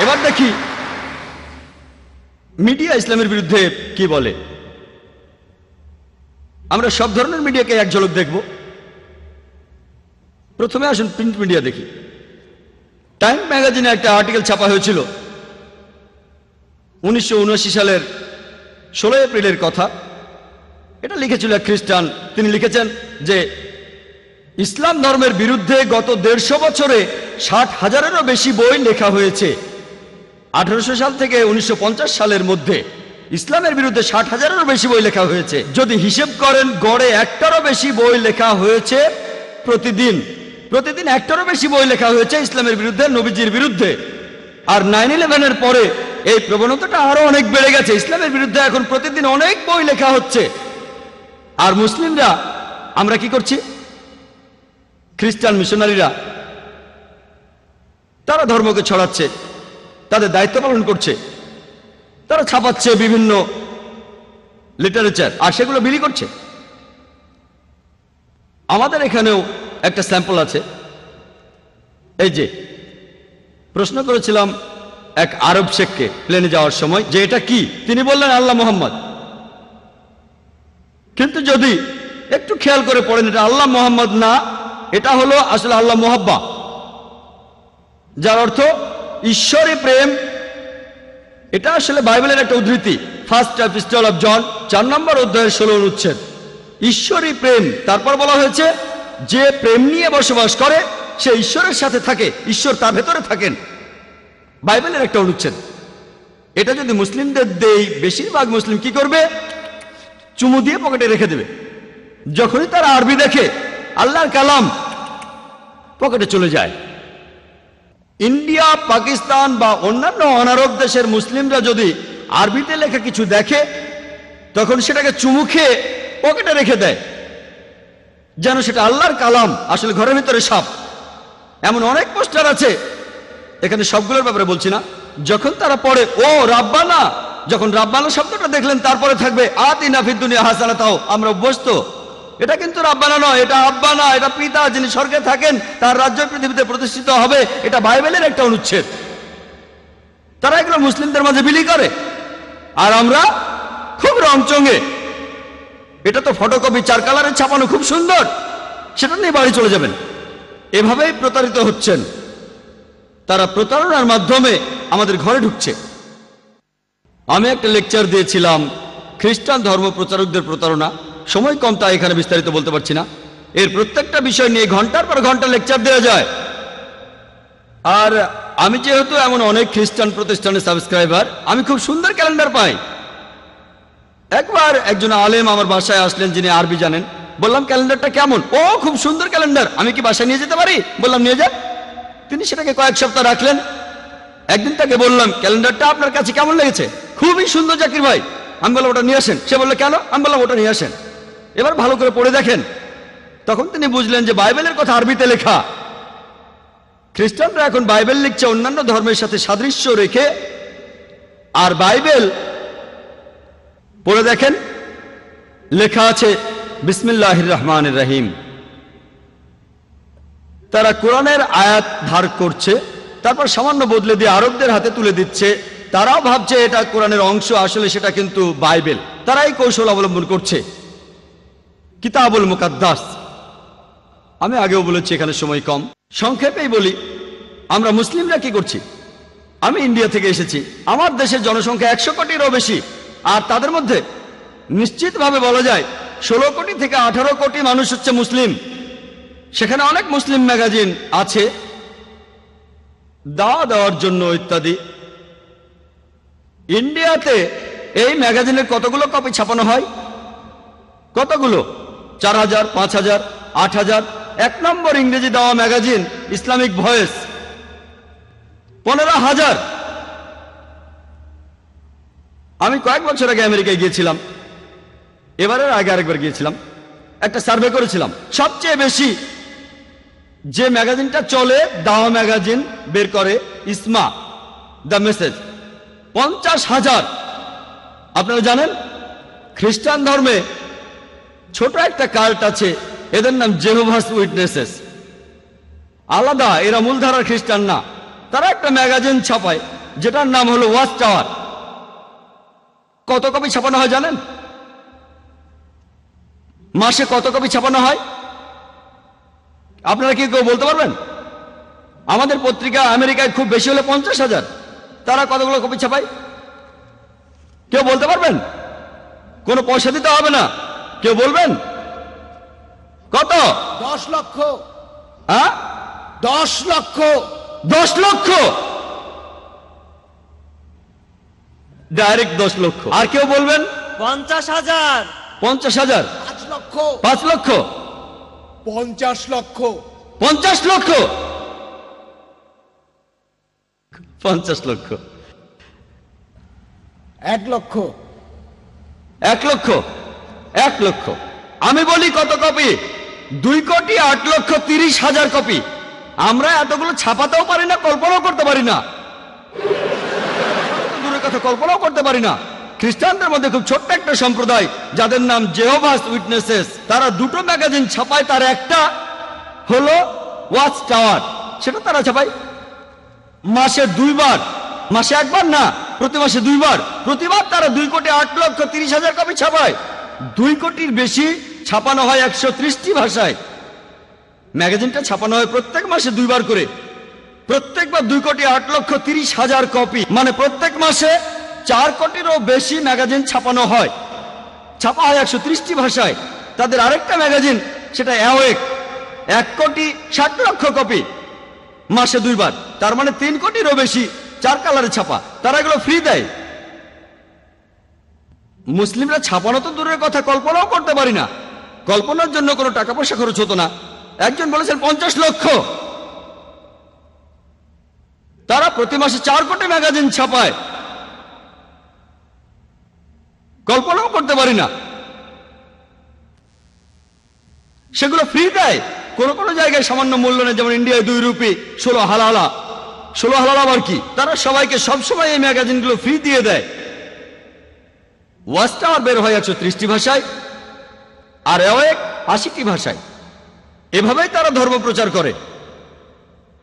এবার দেখি মিডিয়া ইসলামের বিরুদ্ধে কি বলে। আমরা সব ধরনের মিডিয়াকে এক ঝলক দেখব। প্রথমে আসুন প্রিন্ট মিডিয়া দেখি। টাইম ম্যাগাজিনে একটা আর্টিকেল ছাপা হয়েছিল 1979 সালের 16 এপ্রিলের কথা। এটা লিখেছিল এক খ্রিস্টান। তিনি লিখেছেন যে ইসলাম ধর্মের বিরুদ্ধে গত 150 বছরে 60,000-এরও বেশি বই লেখা হয়েছে। 1800 সাল থেকে 1950 সালের মধ্যে ইসলামের বিরুদ্ধে 60,000-এরও বেশি বই লেখা হয়েছে। যদি হিসেব করেন গড়ে একটারও বেশি বই লেখা হয়েছে প্রতিদিন। প্রতিদিন একটারও বেশি বই লেখা হয়েছে ইসলামের বিরুদ্ধে, নবীজির বিরুদ্ধে। আর 9/11-এর পরে এই প্রবণতাটা আরো অনেক বেড়ে গেছে। ইসলামের বিরুদ্ধে এখন প্রতিদিন অনেক বই লেখা হচ্ছে। আর মুসলিমরা আমরা কি করছি? খ্রিস্টান মিশনারিরা তারা ধর্মকে ছড়াচ্ছে, তাদের দায়িত্ব পালন করছে। তারা ছাপাচ্ছে বিভিন্ন লিটারেচার আর সেগুলো বিলি করছে। আমাদের এখানেও একটা স্যাম্পল আছে। এই যে প্রশ্ন করেছিলাম এক আরব শেখকে প্লেনে যাওয়ার সময় যে এটা কি, তিনি বললেন আল্লাহ মোহাম্মদ। কিন্তু যদি একটু খেয়াল করে পড়েন এটা আল্লাহ মোহাম্মদ না, এটা হলো আসলে আল্লাহ মোহাব্বা, যার অর্থ ঈশ্বরী প্রেম। এটা আসলে বাইবেলের একটা উদ্ধৃতি। ফার্স্ট এপিস্টল অফ জন 4 নম্বর অধ্যায়ের 16 অনুচ্ছেদ। ঈশ্বরী প্রেম। তারপর বলা হয়েছে যে প্রেম নিয়ে বসবাস করে সে ঈশ্বরের সাথে থাকে, ঈশ্বর তার ভেতরে থাকেন। বাইবেলের একটা অনুচ্ছেদ। এটা যদি মুসলিমদের দেই, বেশিরভাগ মুসলিম কি করবে? চুমু দিয়ে পকেটে রেখে দেবে। যখনই তারা আরবি দেখে আল্লাহর কালাম পকেটে চলে যায়। ইন্ডিয়া, পাকিস্তান বা অন্যান্য অনারব দেশের মুসলিমরা যদি আরবিতে লেখা কিছু দেখে তখন সেটাকে চুমু খেয়ে পকেটে রেখে দেয়, যেন সেটা আল্লাহর কালাম, আসলে ঘরের ভিতরে সাপ। এমন অনেক পোস্টার আছে, এখানে সবগুলোর ব্যাপারে বলছি না। যখন তারা পড়ে ও রাব্বানা, যখন রাব্বানা শব্দটা দেখলেন তারপরে থাকবে আতিনা ফিদ দুনিয়া হাসানাতাও, আমরা অভ্যস্ত। এটা কিন্তু রাব্বানা নয়, এটা আব্বানা, এটা পিতা যিনি স্বর্গে থাকেন, তার রাজ্য পৃথিবীতে প্রতিষ্ঠিত হবে। এটা বাইবেলের একটা অনুচ্ছেদ। তারা এগুলো মুসলিমদের মাঝে বিলি করে, আর আমরা খুব রংচঙে এটা তো ফটোকপি 4 কালারে ছাপানো, খুব সুন্দর, সেটা নিয়ে বাড়ি চলে যাবেন। এভাবেই প্রতারিত হচ্ছেন। তারা প্রতারণার মাধ্যমে আমাদের ঘরে ঢুকছে। আমি একটা লেকচার দিয়েছিলাম খ্রিস্টান ধর্ম প্রচারকদের প্রতারণা। সময় কম, তাই এখানে বিস্তারিত বলতে পারছি না। এর প্রত্যেকটা বিষয় নিয়ে ঘন্টার পর ঘন্টা লেকচার দেওয়া যায়। আর আমি যেহেতু এমন অনেক খ্রিস্টান প্রতিষ্ঠানের সাবস্ক্রাইবার, আমি খুব সুন্দর ক্যালেন্ডার পাই। একবার একজন আলেম আমার বাসায় আসলেন যিনি আরবি জানেন। বললাম ক্যালেন্ডারটা কেমন? ও খুব সুন্দর ক্যালেন্ডার, আমি কি বাসায় নিয়ে যেতে পারি? বললাম নিয়ে যান। তিনি সেটাকে কয়েক সপ্তাহ রাখলেন। একদিন তাকে বললাম ক্যালেন্ডারটা আপনার কাছে কেমন লেগেছে? খুবই সুন্দর জাকির ভাই। আমি বললাম ওটা নিয়ে আসেন। সে বললো কেন? আমি বললাম ওটা নিয়ে আসেন, এবার ভালো করে পড়ে দেখেন। তখন তিনি বুঝলেন যে বাইবেলের কথা আরবিতে লেখা। খ্রিস্টানরা এখন বাইবেল লিখছে অন্যান্য ধর্মের সাথে সাদৃশ্য রেখে। আর বাইবেল পড়ে দেখেন, লেখা আছে বিসমিল্লাহির রহমানির রহিম। তারা কোরআনের আয়াত ধার করছে, তারপর সামান্য বদলে দিয়ে আরবদের হাতে তুলে দিচ্ছে। তারাও ভাবছে এটা কোরআনের অংশ, আসলে সেটা কিন্তু বাইবেল। তারা এই কৌশল অবলম্বন করছে। কিতাবুল মুকাদ্দাস। আমি আগেও বলেছি, এখানে সময় কম, সংক্ষেপেই বলি। আমরা মুসলিমরা কি করছি? আমি ইন্ডিয়া থেকে এসেছি। আমার দেশের জনসংখ্যা 100 কোটিরও বেশি। আর তাদের মধ্যে নিশ্চিতভাবে বলা যায় 16 কোটি থেকে 18 কোটি মানুষ হচ্ছে মুসলিম। সেখানে অনেক মুসলিম ম্যাগাজিন আছে দাওয়া দেওয়ার জন্য ইত্যাদি। ইন্ডিয়াতে এই ম্যাগাজিনের কতগুলো কপি ছাপানো হয়? কতগুলো? 4000, 5000, 8000। 1 নম্বর ইংরেজি দেওয়া ম্যাগাজিন ইসলামিক ভয়েস 15,000। আমি কয়েক বছর আগে আমেরিকায় গিয়েছিলাম, এবারের আগে আরেকবার গিয়েছিলাম। একটা সার্ভে করেছিলাম। সবচেয়ে বেশি যে ম্যাগাজিনটা চলে, দাওয়া ম্যাগাজিন বের করে ইসমা, দ্য মেসেজ, 50,000। আপনারা জানেন খ্রিস্টান ধর্মে ছোট একটা কাল্ট আছে, এদের নাম জেহোভাস উইটনেসেস। আলাদা, এরা মূলধারার খ্রিস্টান না। তারা একটা ম্যাগাজিন ছাপায়, যেটার নাম হলো ওয়াচ টাওয়ার। কত কপি ছাপানো হয় জানেন? মাসে কত কপি ছাপানো হয় আপনারা কি কেউ বলতে পারবেন? আমাদের পত্রিকা আমেরিকায় খুব বেশি হলে 50,000। তারা কতগুলো কপি ছাপায় কেউ বলতে পারবেন? কোনো পয়সা দিতে হবে না, কেউ বলবেন কত? 10 লক্ষ। হ্যাঁ, 10 লক্ষ। 10 লক্ষ, ডাইরেক্ট 10 লক্ষ। আর কেউ বলবেন 50,000। 50,000, 5 লক্ষ। 5 লক্ষ, 50 লক্ষ। 50 লক্ষ, 50 লক্ষ, 1 লক্ষ। 1 লক্ষ, 1 লক্ষ। আমি বলি কত কপি? 2,08,30,000 কপি। আমরা এতগুলো ছাপাতেও পারি না, কল্পনাও করতে পারি না। দূরের কথা কল্পনাও করতে পারি না। খ্রিস্টানদের মধ্যে খুব ছোট্ট একটা সম্প্রদায় যাদের নাম জেহোভাস উইটনেসেস, তারা দুটো ম্যাগাজিন ছাপায়। তার একটা হলো ওয়াচ টাওয়ার, সেটা তারা ছাপায় মাসে 2 বার। মাসে একবার না, প্রতি মাসে 2 বার। প্রতিবার তারা 2,08,30,000 কপি ছাপায়। 2 কোটির বেশি ছাপানো হয় 130টি ভাষায়। ম্যাগাজিনটা ছাপানো হয় প্রত্যেক মাসে 2 বার করে। প্রত্যেকবার 2,08,30,000 কপি, মানে প্রত্যেক মাসে 4 কোটিরও বেশি ম্যাগাজিন ছাপানো হয়। ছাপা হয় 130টি ভাষায়। তাদের আরেকটা ম্যাগাজিন, সেটা অ্যাওয়েক, 1,60,00,000 কপি, মাসে 2 বার। তার মানে 3 কোটিরও বেশি, 4 কালারে ছাপা। তারা এগুলো ফ্রি দেয়। মুসলিমরা ছাপানো তো দূরের কথা, কল্পনাও করতে পারি না। কল্পনার জন্য কোনো টাকা পয়সা খরচ হতো না। একজন বলেছেন 50 লক্ষ। তারা প্রতি মাসে 4 কোটি ম্যাগাজিন ছাপায়। কল্পনাও করতে পারি না। সেগুলো ফ্রি দেয়। কোন কোন জায়গায় সামান্য মূল্য নেই, যেমন ইন্ডিয়ায় 2 রুপি, 16 হালালা। 16 হালালা আবার কি? তারা সবাইকে সবসময় এই ম্যাগাজিনগুলো ফ্রি দিয়ে দেয়। ওয়াচ টাওয়ার বের হয় 130টি ভাষায়, আর অ্যাওয়েক 80টি ভাষায়। এভাবেই তারা ধর্ম প্রচার করে।